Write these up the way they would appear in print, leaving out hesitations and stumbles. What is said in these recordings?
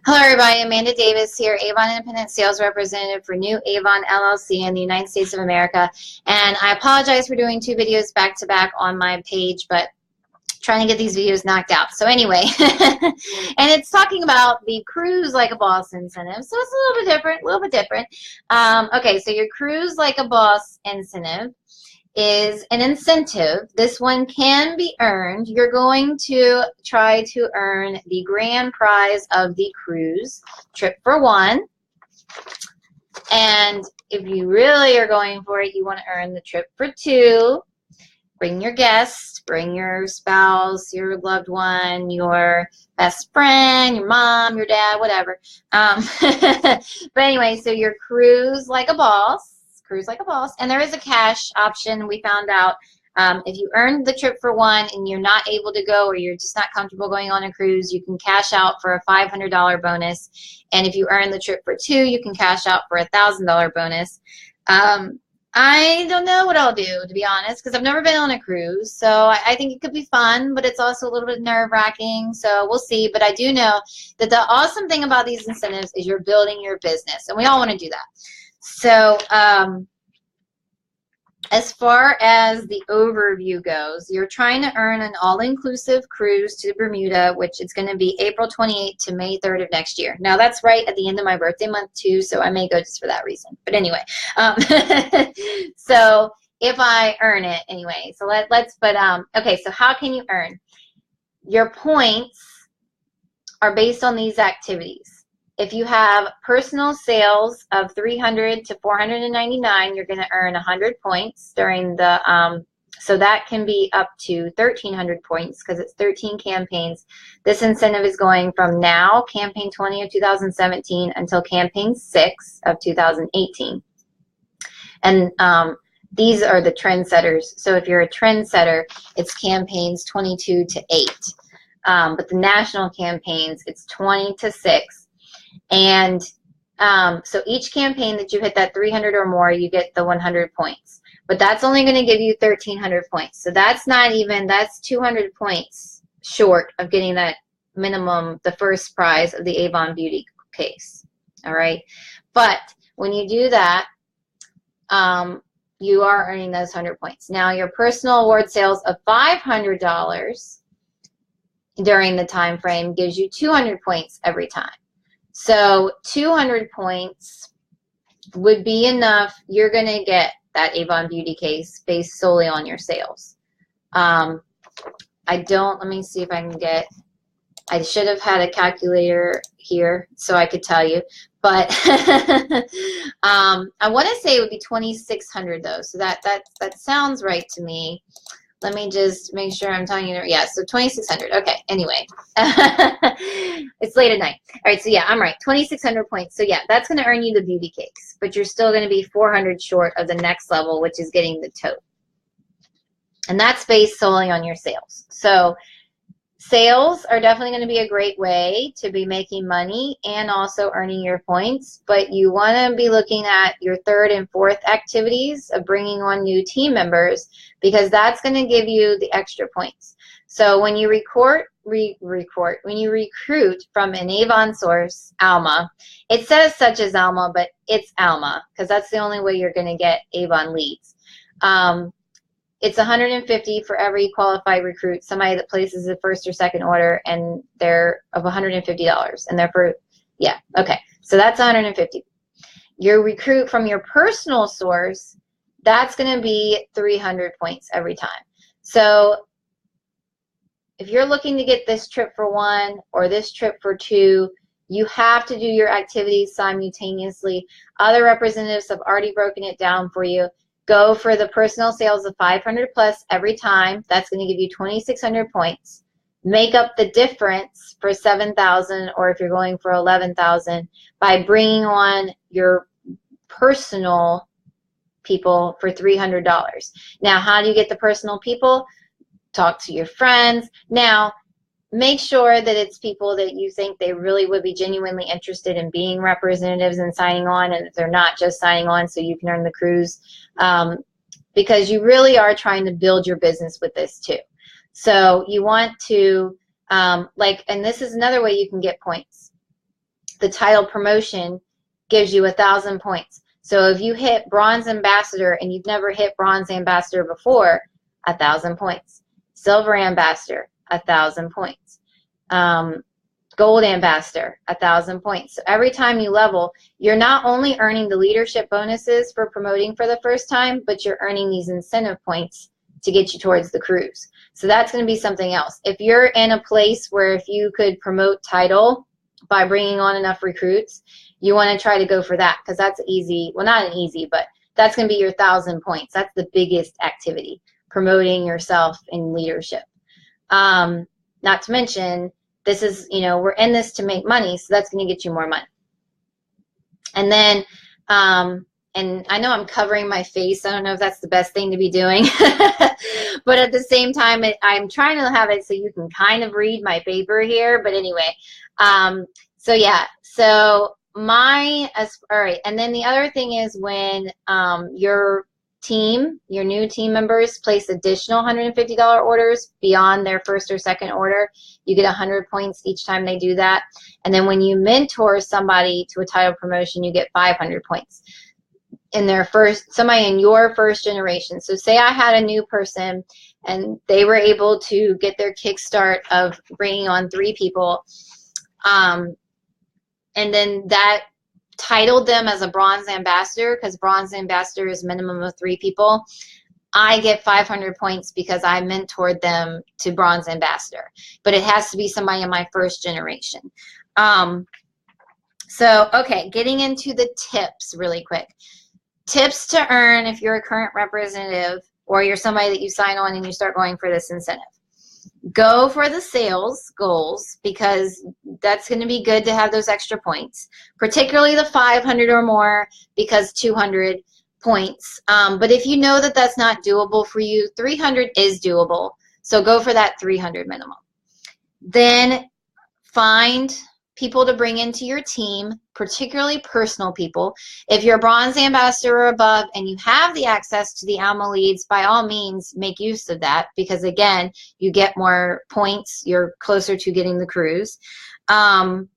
Hello everybody, Amanda Davis here, Avon Independent Sales Representative for New Avon LLC in the United States of America. And I apologize for doing two videos back to back on my page, but trying to get these videos knocked out. So anyway, and it's talking about the Cruise Like a Boss incentive. So it's a little bit different, okay, so your Cruise Like a Boss incentive is an incentive. This one can be earned. You're going to try to earn the grand prize of the cruise, trip for one. And if you really are going for it, you want to earn the trip for two. Bring your guests, bring your spouse, your loved one, your best friend, your mom, your dad, whatever. But anyway, so your Cruise Like a Boss. Cruise Like a Boss, and there is a cash option. We found out if you earned the trip for one and you're not able to go, or you're just not comfortable going on a cruise, you can cash out for a $500 bonus. And if you earn the trip for two, you can cash out for a $1,000 bonus. I don't know what I'll do, to be honest, because I've never been on a cruise. So I think it could be fun, but it's also a little bit nerve-wracking. So we'll see. But I do know that the awesome thing about these incentives is you're building your business, and we all want to do that. So as far as the overview goes, you're trying to earn an all-inclusive cruise to Bermuda, which is going to be April 28th to May 3rd of next year. Now, that's right at the end of my birthday month, too, so I may go just for that reason. But anyway, so if I earn it anyway, so okay, so how can you earn? Your points are based on these activities. If you have personal sales of 300 to 499, you're going to earn 100 points during the, so that can be up to 1,300 points because it's 13 campaigns. This incentive is going from now, campaign 20 of 2017, until campaign 6 of 2018. And these are the trendsetters. So if you're a trendsetter, it's campaigns 22 to 8. But the national campaigns, it's 20 to 6. And so each campaign that you hit that 300 or more, you get the 100 points. But that's only going to give you 1,300 points. So that's not even, that's 200 points short of getting that minimum, the first prize of the Avon Beauty case. All right. But when you do that, you are earning those 100 points. Now, your personal award sales of $500 during the time frame gives you 200 points every time. So 200 points would be enough. You're going to get that Avon Beauty case based solely on your sales. Let me see if I can get, I should have had a calculator here so I could tell you, but I want to say it would be 2,600 though. So that sounds right to me. Let me just make sure I'm telling you. Yeah, so 2,600. Okay, anyway. It's late at night. All right, so yeah, I'm right. 2,600 points. So yeah, that's going to earn you the beauty cakes, but you're still going to be 400 short of the next level, which is getting the tote. And that's based solely on your sales. So sales are definitely going to be a great way to be making money and also earning your points, but you want to be looking at your third and fourth activities of bringing on new team members, because that's going to give you the extra points. So when you when you recruit from an Avon source, Alma, it says such as Alma, but it's Alma because that's the only way you're going to get Avon leads. It's $150 for every qualified recruit, somebody that places a first or second order, and they're of $150. And they're for, yeah, okay. So that's $150. Your recruit from your personal source, that's going to be 300 points every time. So if you're looking to get this trip for one or this trip for two, you have to do your activities simultaneously. Other representatives have already broken it down for you. Go for the personal sales of 500 plus every time. That's going to give you 2,600 points. Make up the difference for 7,000, or if you're going for 11,000, by bringing on your personal people for $300. Now, how do you get the personal people? Talk to your friends. Now, make sure that it's people that you think they really would be genuinely interested in being representatives and signing on, and if they're not just signing on so you can earn the cruise, because you really are trying to build your business with this too. So you want to, and this is another way you can get points. the title promotion gives you 1,000 points. So if you hit bronze ambassador and you've never hit bronze ambassador before, 1,000 points. Silver ambassador, 1,000 points. Gold ambassador, 1,000 points. So every time you level, you're not only earning the leadership bonuses for promoting for the first time, but you're earning these incentive points to get you towards the cruise. So that's going to be something else. If you're in a place where if you could promote title by bringing on enough recruits, you want to try to go for that, because that's easy. Well, not an easy, but that's going to be your 1,000 points. That's the biggest activity, promoting yourself in leadership. Not to mention, this is, you know, we're in this to make money, so that's going to get you more money. And then, and I know I'm covering my face. I don't know if that's the best thing to be doing, but at the same time, I'm trying to have it so you can kind of read my paper here. But anyway, so yeah, so all right. And then the other thing is when your new team members place additional $150 orders beyond their first or second order, you get 100 points each time they do that. And then when you mentor somebody to a title promotion, you get 500 points in somebody in your first generation. So say I had a new person and they were able to get their kickstart of bringing on 3 people, and then that titled them as a bronze ambassador, because bronze ambassador is minimum of 3 people. I get 500 points because I mentored them to bronze ambassador, but it has to be somebody in my first generation. So, okay, getting into the tips really quick. Tips to earn if you're a current representative or you're somebody that you sign on and you start going for this incentive. Go for the sales goals, because that's going to be good to have those extra points, particularly the 500 or more, because 200 points. But if you know that that's not doable for you, 300 is doable. So go for that 300 minimum. Then find people to bring into your team, particularly personal people. If you're a bronze ambassador or above and you have the access to the ALMA leads, by all means make use of that, because again, you get more points, you're closer to getting the cruise. And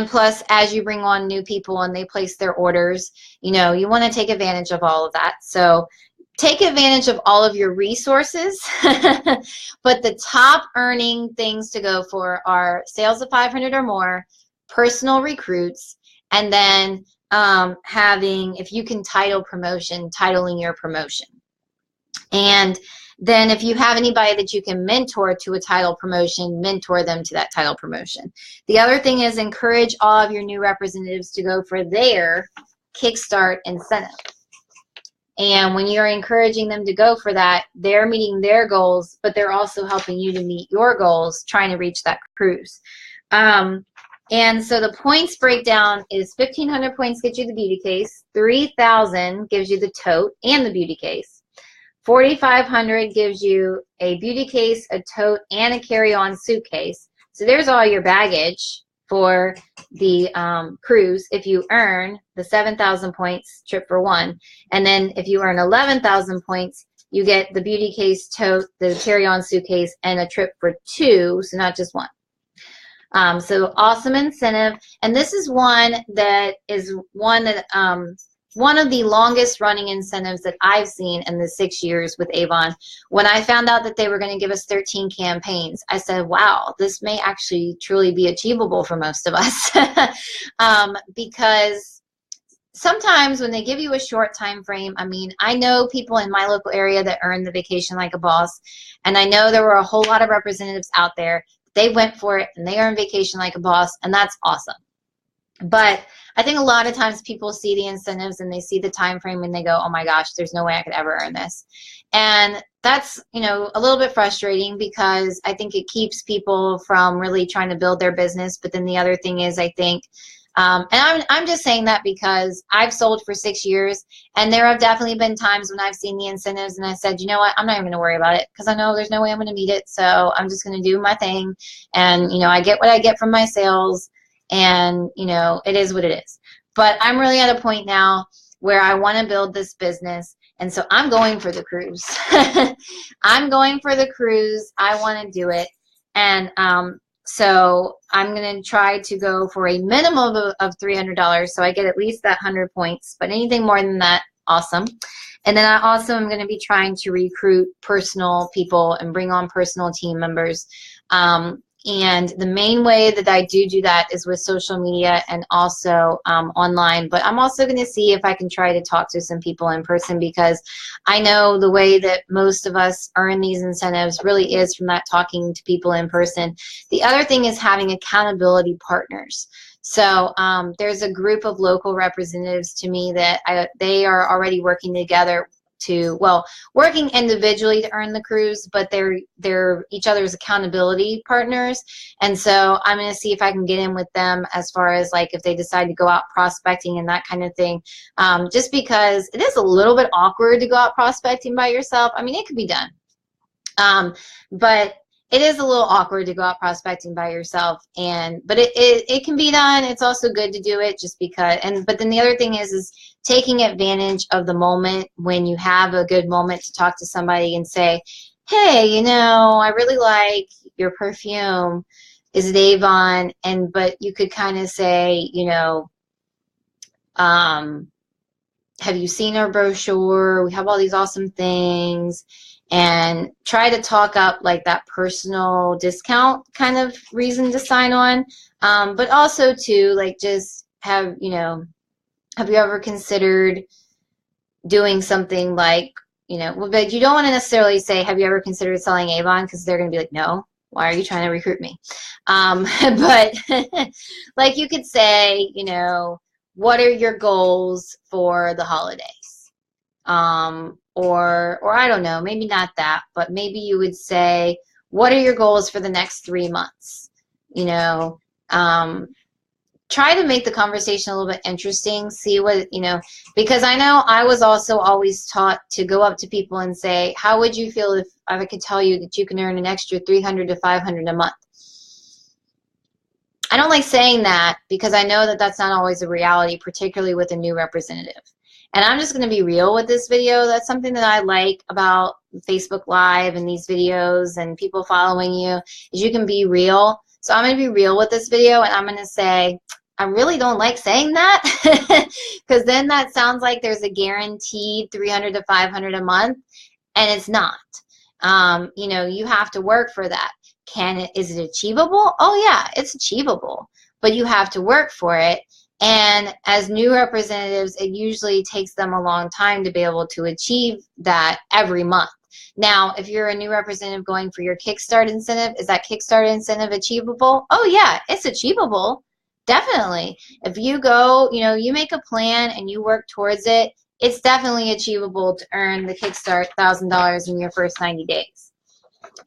plus, as you bring on new people and they place their orders, you know, you want to take advantage of all of that. So take advantage of all of your resources, but the top earning things to go for are sales of 500 or more, personal recruits, and then having, if you can title promotion, titling your promotion. And then if you have anybody that you can mentor to a title promotion, mentor them to that title promotion. The other thing is encourage all of your new representatives to go for their Kickstart incentive. And when you're encouraging them to go for that, they're meeting their goals, but they're also helping you to meet your goals, trying to reach that cruise. And so the points breakdown is 1,500 points gets you the beauty case, 3,000 gives you the tote and the beauty case, 4,500 gives you a beauty case, a tote, and a carry-on suitcase. So there's all your baggage for the cruise if you earn the 7,000 points trip for 1. And then if you earn 11,000 points, you get the beauty case, tote, the carry-on suitcase, and a trip for 2, so not just 1. So awesome incentive. And this is one that one of the longest running incentives that I've seen in the 6 years with Avon. When I found out that they were going to give us 13 campaigns, I said, wow, this may actually truly be achievable for most of us. Because sometimes when they give you a short time frame, I mean, I know people in my local area that earn the vacation like a boss, and I know there were a whole lot of representatives out there. They went for it and they earned vacation like a boss, and that's awesome. But I think a lot of times people see the incentives and they see the time frame and they go, oh my gosh, there's no way I could ever earn this. And that's, you know, a little bit frustrating, because I think it keeps people from really trying to build their business. But then the other thing is, I think, and I'm just saying that because I've sold for 6 years, and there have definitely been times when I've seen the incentives and I said, you know what, I'm not even going to worry about it, because I know there's no way I'm going to meet it. So I'm just going to do my thing. And, you know, I get what I get from my sales. And, you know, it is what it is. But I'm really at a point now where I want to build this business. And so I'm going for the cruise. I'm going for the cruise. I want to do it. And So I'm going to try to go for a minimum of $300, so I get at least that 100 points. But anything more than that, awesome. And then I also am going to be trying to recruit personal people and bring on personal team members. And the main way that I do that is with social media and also online. But I'm also going to see if I can try to talk to some people in person, because I know the way that most of us earn these incentives really is from that talking to people in person. The other thing is having accountability partners. So there's a group of local representatives to me that they are already working together to, well, working individually to earn the cruise, but they're each other's accountability partners. And so I'm going to see if I can get in with them as far as like if they decide to go out prospecting and that kind of thing, just because it is a little bit awkward to go out prospecting by yourself. I mean, it could be done, but it is a little awkward to go out prospecting by yourself, but it can be done. It's also good to do it just because, but then the other thing is taking advantage of the moment when you have a good moment to talk to somebody and say, hey, you know, I really like your perfume. Is it Avon? But you could kind of say, you know, have you seen our brochure? We have all these awesome things. And try to talk up like that personal discount kind of reason to sign on. But also to like just have, you know, have you ever considered doing something like, you know, but you don't want to necessarily say, have you ever considered selling Avon? Because they're going to be like, no, why are you trying to recruit me? But like you could say, you know, what are your goals for the holidays? Or I don't know, maybe not that, but maybe you would say, what are your goals for the next 3 months? You know, try to make the conversation a little bit interesting, see what, you know, because I know I was also always taught to go up to people and say, how would you feel if I could tell you that you can earn an extra $300 to $500 a month? I don't like saying that because I know that that's not always a reality, particularly with a new representative. And I'm just going to be real with this video. That's something that I like about Facebook Live and these videos and people following you, is you can be real. So I'm going to be real with this video, and I'm going to say, I really don't like saying that because then that sounds like there's a guaranteed $300 to $500 a month, and it's not. You know, you have to work for that. Is it achievable? Oh yeah, it's achievable, but you have to work for it. And as new representatives, it usually takes them a long time to be able to achieve that every month. Now, if you're a new representative going for your Kickstart incentive, is that Kickstart incentive achievable? Oh yeah, it's achievable. Definitely. If you go, you know, you make a plan and you work towards it, it's definitely achievable to earn the Kickstart $1,000 in your first 90 days.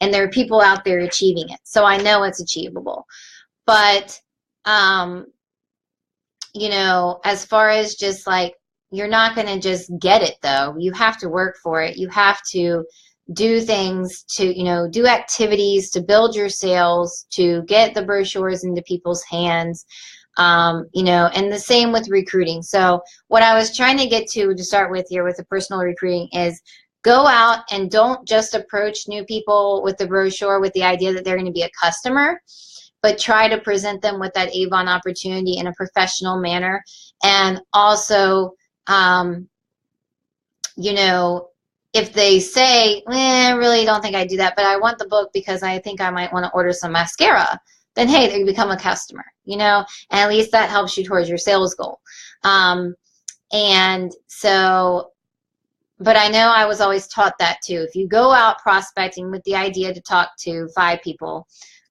And there are people out there achieving it. So I know it's achievable. But, you know, as far as just like, you're not going to just get it though. You have to work for it. You have to do things to, you know, do activities to build your sales, to get the brochures into people's hands, you know, and the same with recruiting. So what I was trying to get to start with here with the personal recruiting is go out and don't just approach new people with the brochure with the idea that they're going to be a customer, but try to present them with that Avon opportunity in a professional manner. And also, you know, if they say, I really don't think I do that, but I want the book because I think I might want to order some mascara, then hey, they become a customer, you know, and at least that helps you towards your sales goal. And so, but I know I was always taught that too. If you go out prospecting with the idea to talk to 5 people,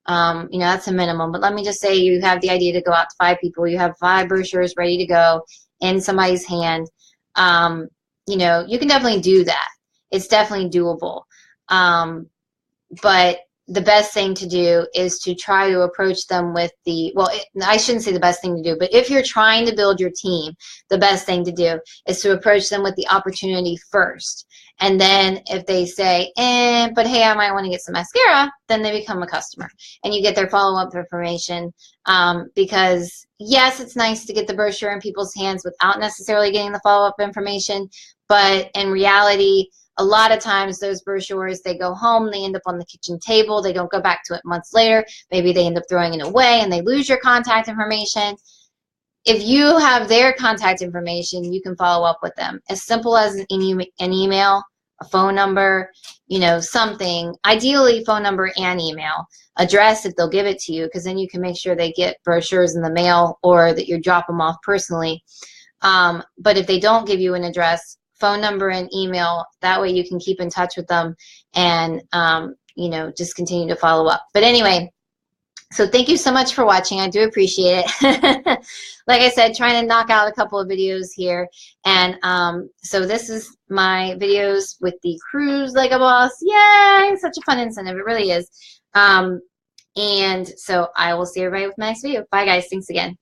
you know, that's a minimum. But let me just say you have the idea to go out to 5 people. You have 5 brochures ready to go in somebody's hand. You know, you can definitely do that. It's definitely doable. But the best thing to do is to try to approach them with the, well, I shouldn't say the best thing to do, but if you're trying to build your team, the best thing to do is to approach them with the opportunity first. And then if they say, but hey, I might want to get some mascara, then they become a customer. And you get their follow-up information because, yes, it's nice to get the brochure in people's hands without necessarily getting the follow-up information. But in reality, a lot of times those brochures, they go home, they end up on the kitchen table, they don't go back to it months later. Maybe they end up throwing it away and they lose your contact information. If you have their contact information, you can follow up with them. As simple as an email, a phone number, you know, something. Ideally, phone number and email. Address if they'll give it to you, because then you can make sure they get brochures in the mail or that you drop them off personally. But if they don't give you an address, phone number and email, that way you can keep in touch with them and, you know, just continue to follow up. But anyway, so thank you so much for watching. I do appreciate it. Like I said, trying to knock out a couple of videos here. And so this is my videos with the Cruise Like a Boss. Yay! Such a fun incentive. It really is. And so I will see everybody with my next video. Bye, guys. Thanks again.